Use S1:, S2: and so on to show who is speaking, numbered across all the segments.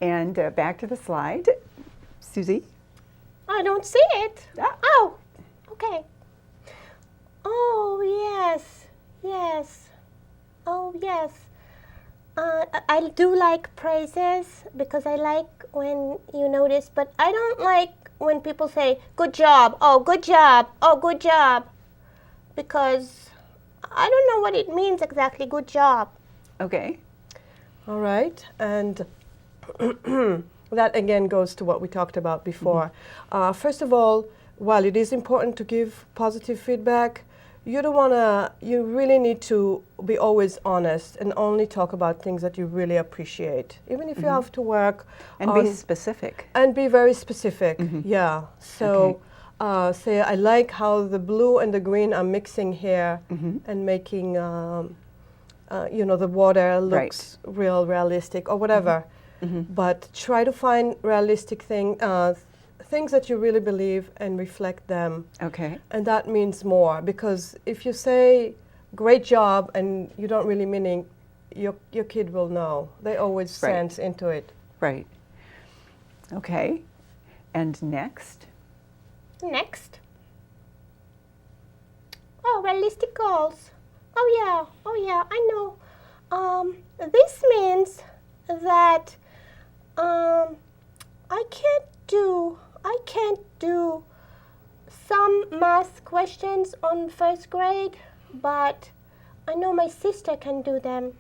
S1: And back to the slide. Susie?
S2: I don't see it.
S1: Ah.
S2: Oh, okay. Oh, yes, yes. Oh, yes. I do like praises because I like when you notice, but I don't like when people say, good job, oh, good job, oh, good job, because I don't know what it means exactly, good job.
S1: Okay.
S3: All right, and that again goes to what we talked about before. First of all, while it is important to give positive feedback, you really need to be always honest and only talk about things that you really appreciate, even if you have to work
S1: And
S3: on
S1: be specific.
S3: and be very specific. Yeah. So say, I like how the blue and the green are mixing here and making, the water looks real realistic or whatever. But try to find realistic things that you really believe and reflect them.
S1: Okay.
S3: And that means more, because if you say great job and you don't really mean it, your kid will know. They always sense into it.
S1: Right. Okay. And next?
S2: Next. Oh, realistic goals. Oh yeah, I know. This means that I can't do some math questions on first grade, but I know my sister can do them.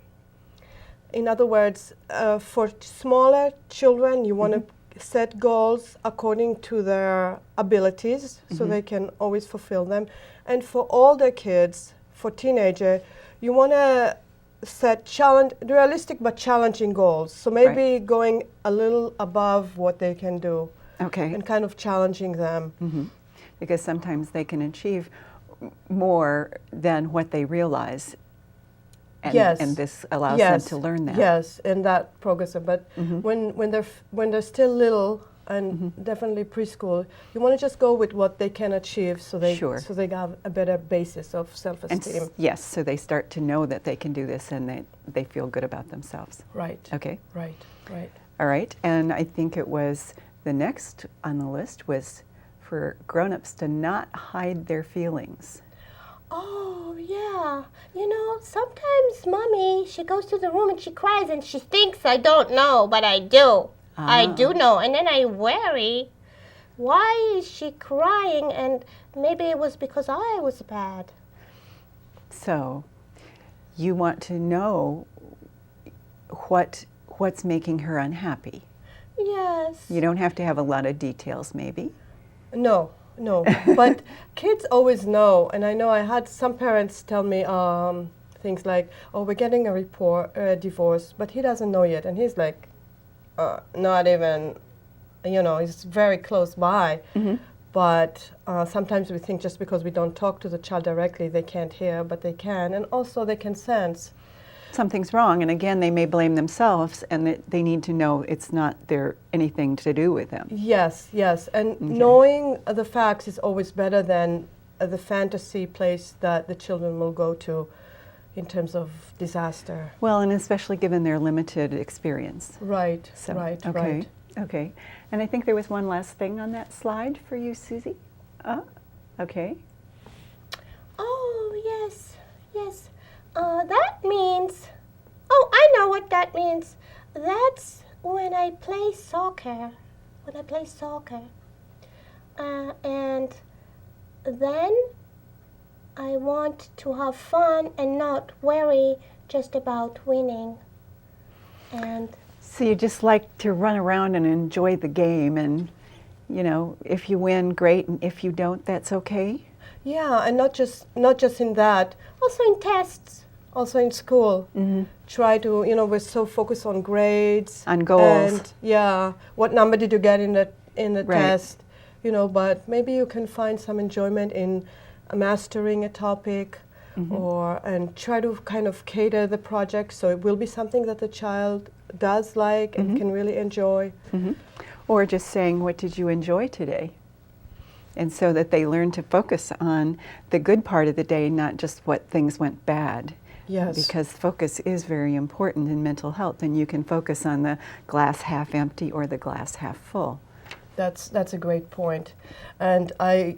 S3: In other words, for smaller children, you want to set goals according to their abilities so they can always fulfill them. And for older kids, for teenager, you want to set realistic but challenging goals. So maybe going a little above what they can do.
S1: Okay.
S3: And kind of challenging them.
S1: Because sometimes they can achieve more than what they realize. And, and this allows them to learn that.
S3: Yes, and that progress. But when they're still little and definitely preschool, you want to just go with what they can achieve, so they have a better basis of self-esteem.
S1: Yes, so they start to know that they can do this and they feel good about themselves.
S3: Right.
S1: Okay.
S3: Right.
S1: All right, and I think it was the next on the list was for grown-ups to not hide their feelings.
S2: Oh, yeah. You know, sometimes Mommy, she goes to the room and she cries and she thinks I don't know, but I do. I do know. And then I worry, why is she crying? And maybe it was because I was bad.
S1: So you want to know what's making her unhappy.
S2: Yes.
S1: You don't have to have a lot of details, maybe.
S3: No, but kids always know, and I know I had some parents tell me things like, "Oh, we're getting a divorce, but he doesn't know yet," and he's like, not even, he's very close by. But sometimes we think just because we don't talk to the child directly, they can't hear, but they can, and also they can sense
S1: something's wrong, and again, they may blame themselves, and that they need to know it's not anything to do with them.
S3: Yes, and knowing the facts is always better than the fantasy place that the children will go to in terms of disaster.
S1: Well, and especially given their limited experience.
S3: Right,
S1: So,
S3: right.
S1: Okay, and I think there was one last thing on that slide for you, Susie. Okay.
S2: Oh, yes. That means, I know what that means. That's when I play soccer. And then I want to have fun and not worry just about winning. And
S1: so you just like to run around and enjoy the game, and if you win, great, and if you don't, that's okay.
S3: Yeah, and not just in that,
S2: also in tests,
S3: also in school. Try to, we're so focused on grades,
S1: on goals.
S3: And what number did you get in the test? But maybe you can find some enjoyment in mastering a topic, and try to kind of cater the project so it will be something that the child does like and can really enjoy.
S1: Or just saying, what did you enjoy today? And so that they learn to focus on the good part of the day, not just what things went bad.
S3: Yes.
S1: Because focus is very important in mental health, and you can focus on the glass half empty or the glass half full.
S3: That's a great point. And I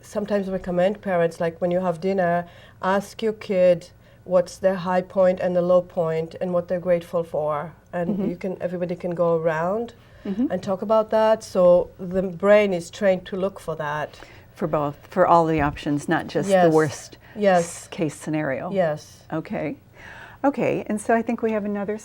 S3: sometimes recommend parents, like when you have dinner, ask your kid what's their high point and the low point and what they're grateful for. And everybody can go around and talk about that. So the brain is trained to look for that.
S1: For all the options, not just the worst case scenario.
S3: Yes.
S1: Okay. Okay, and so I think we have another